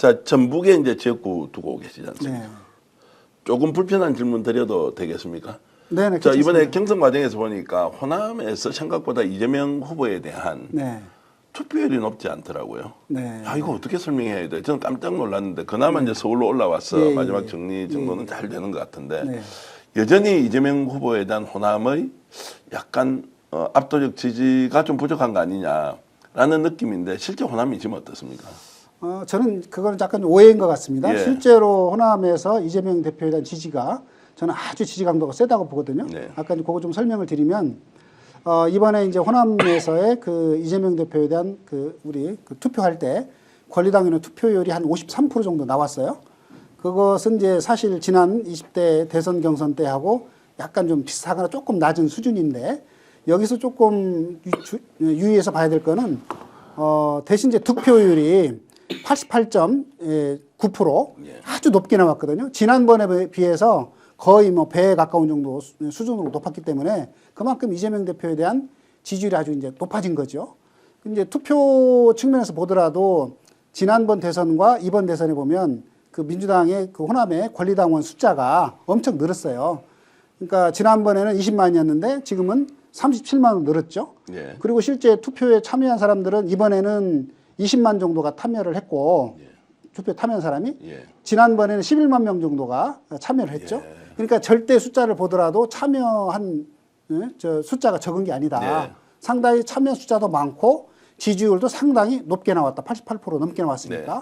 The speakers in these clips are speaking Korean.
자, 전북에 이제 지역구 두고 계시지 않습니까? 네. 조금 불편한 질문 드려도 되겠습니까? 네네. 자, 이번에 괜찮습니다. 경선 과정에서 보니까 호남에서 생각보다 이재명 후보에 대한 네. 투표율이 높지 않더라고요. 네. 야, 이거 어떻게 설명해야 돼? 저는 깜짝 놀랐는데 그나마 이제 서울로 올라와서 예, 마지막 예. 정리 정도는 잘 되는 것 같은데 네. 여전히 이재명 후보에 대한 호남의 약간 압도적 지지가 좀 부족한 거 아니냐라는 느낌인데 실제 호남이 지금 어떻습니까? 저는 그거는 약간 오해인 것 같습니다. 예. 실제로 호남에서 이재명 대표에 대한 지지가 저는 아주 지지 강도가 세다고 보거든요. 네. 아까 이제 그거 좀 설명을 드리면 이번에 이제 호남에서의 그 이재명 대표에 대한 우리 투표할 때 권리당원의 투표율이 한 53% 정도 나왔어요. 그것은 이제 사실 지난 20대 대선 경선 때하고 약간 좀 비슷하거나 조금 낮은 수준인데 여기서 조금 유의해서 봐야 될 거는 대신 이제 득표율이 88.9% 예. 아주 높게 나왔거든요. 지난번에 비해서 거의 뭐 배에 가까운 정도 수준으로 높았기 때문에 그만큼 이재명 대표에 대한 지지율이 아주 이제 높아진 거죠. 이제 투표 측면에서 보더라도 지난번 대선과 이번 대선에 보면 그 민주당의 그 호남의 권리당원 숫자가 엄청 늘었어요. 그러니까 지난번에는 20만이었는데 지금은 37만으로 늘었죠. 예. 그리고 실제 투표에 참여한 사람들은 이번에는 20만 정도가 참여를 했고 투표에 참여한 사람이 예. 지난번에는 11만 명 정도가 참여를 했죠. 예. 그러니까 절대 숫자를 보더라도 참여한 숫자가 적은 게 아니다. 예. 상당히 참여 숫자도 많고 지지율도 상당히 높게 나왔다. 88% 넘게 나왔으니까. 네.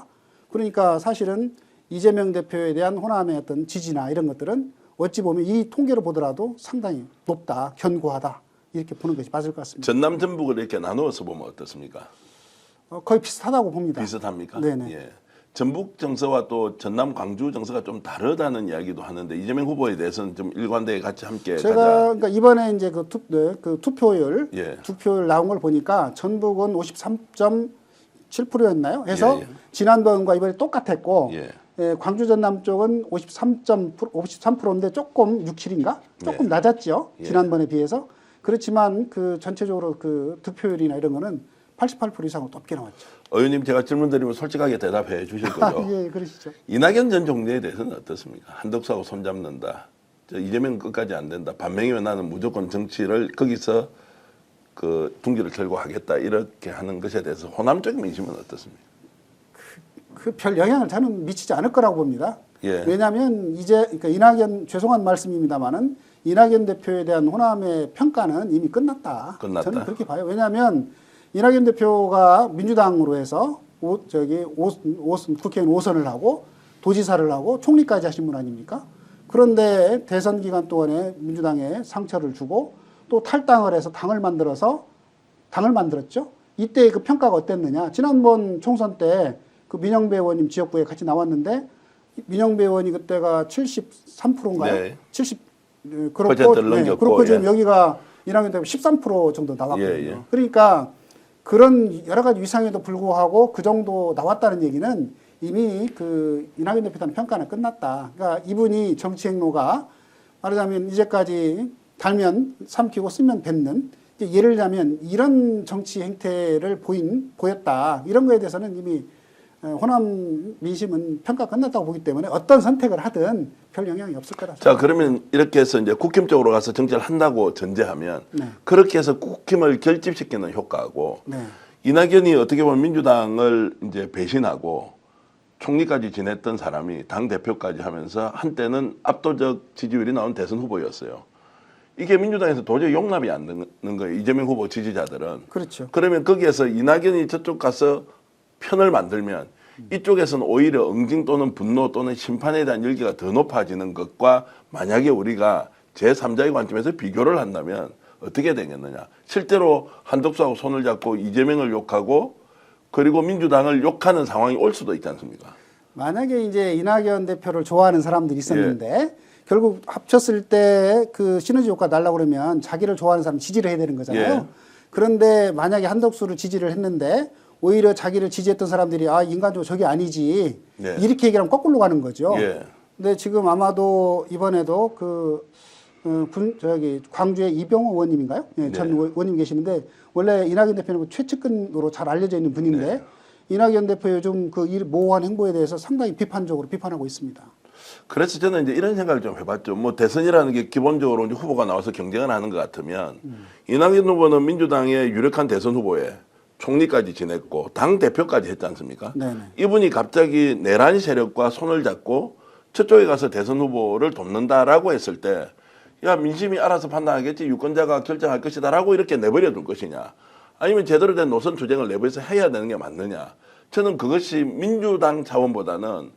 그러니까 사실은 이재명 대표에 대한 호남의 어떤 지지나 이런 것들은 어찌 보면 이 통계로 보더라도 상당히 높다, 견고하다 이렇게 보는 것이 맞을 것 같습니다. 전남 전북을 이렇게 나누어서 보면 어떻습니까? 거의 비슷하다고 봅니다. 비슷합니까? 네네. 예. 전북 정서와 또 전남 광주 정서가 좀 다르다는 이야기도 하는데 이재명 후보에 대해서는 좀 일관되게 같이 함께 제가 가자. 그러니까 이번에 이제 투표율 예. 득표율 나온 걸 보니까 전북은 53.7%였나요? 해서 예, 예. 지난번과 이번에 똑같았고 예. 광주 전남 쪽은 53%인데 조금 67인가? 조금 예. 낮았죠. 예. 지난번에 비해서. 그렇지만 그 전체적으로 그 득표율이나 이런 거는 88% 이상으로 높게 나왔죠. 의원님 제가 질문 드리면 솔직하게 대답해 주실 거죠? 예, 그러시죠. 이낙연 전 총리에 대해서는 어떻습니까? 한덕수하고 손잡는다. 이재명 끝까지 안 된다. 반면에 나는 무조건 정치를 거기서 그 둥기를 틀고 하겠다. 이렇게 하는 것에 대해서 호남 쪽 민심은 어떻습니까? 그 별 영향을 저는 미치지 않을 거라고 봅니다. 예. 왜냐하면 이제 그러니까 이낙연 죄송한 말씀입니다만은 이낙연 대표에 대한 호남의 평가는 이미 끝났다. 끝났다. 저는 그렇게 봐요. 왜냐하면 이낙연 대표가 민주당으로 해서 국회의원 5선을 하고 도지사를 하고 총리까지 하신 분 아닙니까? 그런데 대선 기간 동안에 민주당에 상처를 주고 또 탈당을 해서 당을 만들었죠. 이때 그 평가가 어땠느냐? 지난번 총선 때 그 민영배 의원님 지역구에 같이 나왔는데 민영배 의원이 그때가 73%인가요? 네. 70 그렇고 퍼센트를 넘겼고, 그렇고 지금 예. 여기가 이낙연 대표 13% 정도 나왔거든요. 예, 예. 그러니까 그런 여러 가지 위상에도 불구하고 그 정도 나왔다는 얘기는 이미 그 이낙연 대표에 대한 평가는 끝났다. 그러니까 이분이 정치 행로가 말하자면 이제까지 달면 삼키고 쓰면 뱉는 예를 들자면 이런 정치 행태를 보였다. 이런 거에 대해서는 이미 호남 민심은 평가 끝났다고 보기 때문에 어떤 선택을 하든 별 영향이 없을 거라. 자, 그러면 이렇게 해서 이제 국힘 쪽으로 가서 정치를 한다고 전제하면 네. 그렇게 해서 국힘을 결집시키는 효과고 네. 이낙연이 어떻게 보면 민주당을 이제 배신하고 총리까지 지냈던 사람이 당 대표까지 하면서 한때는 압도적 지지율이 나온 대선 후보였어요. 이게 민주당에서 도저히 용납이 안 되는 거예요. 이재명 후보 지지자들은. 그렇죠. 그러면 거기에서 이낙연이 저쪽 가서 편을 만들면 이쪽에서는 오히려 응징 또는 분노 또는 심판에 대한 열기가 더 높아지는 것과 만약에 우리가 제3자의 관점에서 비교를 한다면 어떻게 되겠느냐. 실제로 한덕수하고 손을 잡고 이재명을 욕하고 그리고 민주당을 욕하는 상황이 올 수도 있지 않습니까? 만약에 이제 이낙연 대표를 좋아하는 사람들이 있었는데 결국 합쳤을 때 그 시너지 효과 날라고 그러면 자기를 좋아하는 사람 지지를 해야 되는 거잖아요. 예. 그런데 만약에 한덕수를 지지를 했는데 오히려 자기를 지지했던 사람들이 인간적으로 저게 아니지 예. 이렇게 얘기하면 거꾸로 가는 거죠. 예. 근데 지금 아마도 이번에도 광주의 이병호 의원님인가요? 예, 전 네. 의원님 계시는데 원래 이낙연 대표는 최측근으로 잘 알려져 있는 분인데 이낙연 대표 요즘 그 모호한 행보에 대해서 상당히 비판적으로 비판하고 있습니다. 그래서 저는 이제 이런 생각을 좀 해봤죠. 뭐 대선이라는 게 기본적으로 이제 후보가 나와서 경쟁을 하는 것 같으면 이낙연 후보는 민주당의 유력한 대선 후보에 총리까지 지냈고 당 대표까지 했지 않습니까? 네네. 이분이 갑자기 내란 세력과 손을 잡고 저쪽에 가서 대선 후보를 돕는다라고 했을 때, 야 민심이 알아서 판단하겠지, 유권자가 결정할 것이다라고 이렇게 내버려 둘 것이냐, 아니면 제대로 된 노선 투쟁을 내부에서 해야 되는 게 맞느냐. 저는 그것이 민주당 차원보다는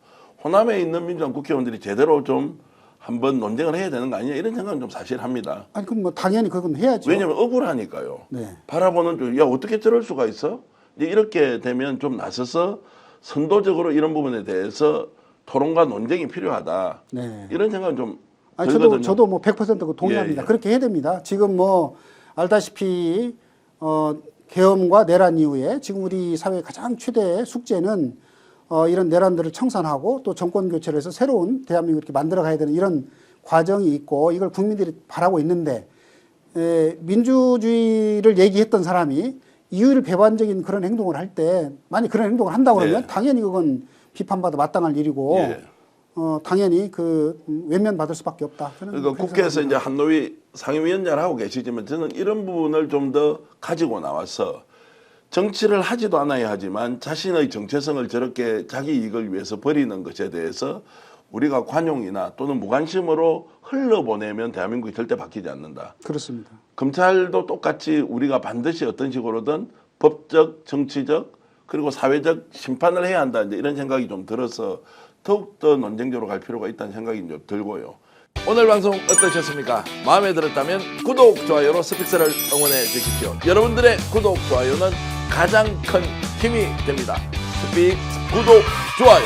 호남에 있는 민주당 국회의원들이 제대로 좀 한번 논쟁을 해야 되는 거 아니냐, 이런 생각은 좀 사실 합니다. 아니 그럼 뭐 당연히 그건 해야죠. 왜냐하면 억울하니까요. 네. 바라보는 쪽, 야 어떻게 저럴 수가 있어? 이제 이렇게 되면 좀 나서서 선도적으로 이런 부분에 대해서 토론과 논쟁이 필요하다. 네. 이런 생각은 좀 아니, 들거든요. 저도 뭐 100% 동의합니다. 예, 예. 그렇게 해야 됩니다. 지금 뭐 알다시피 계엄과 내란 이후에 지금 우리 사회의 가장 최대 숙제는 이런 내란들을 청산하고 또 정권 교체를 해서 새로운 대한민국을 이렇게 만들어 가야 되는 이런 과정이 있고 이걸 국민들이 바라고 있는데 민주주의를 얘기했던 사람이 이율 배반적인 그런 행동을 할 때 만약 그런 행동을 한다고 그러면 네. 당연히 그건 비판받아 마땅할 일이고 예. 당연히 그 외면받을 수밖에 없다. 저는 그러니까 그렇게 국회에서 이제 생각합니다. 한노위 상임위원장을 하고 계시지만 저는 이런 부분을 좀 더 가지고 나와서 정치를 하지도 않아야 하지만 자신의 정체성을 저렇게 자기 이익을 위해서 버리는 것에 대해서 우리가 관용이나 또는 무관심으로 흘러보내면 대한민국이 절대 바뀌지 않는다. 그렇습니다. 검찰도 똑같이 우리가 반드시 어떤 식으로든 법적, 정치적 그리고 사회적 심판을 해야 한다, 이제 이런 생각이 좀 들어서 더욱더 논쟁적으로 갈 필요가 있다는 생각이 좀 들고요. 오늘 방송 어떠셨습니까? 마음에 들었다면 구독, 좋아요로 스픽스를 응원해 주십시오. 여러분들의 구독, 좋아요는 가장 큰 힘이 됩니다. 스픽스 구독, 좋아요.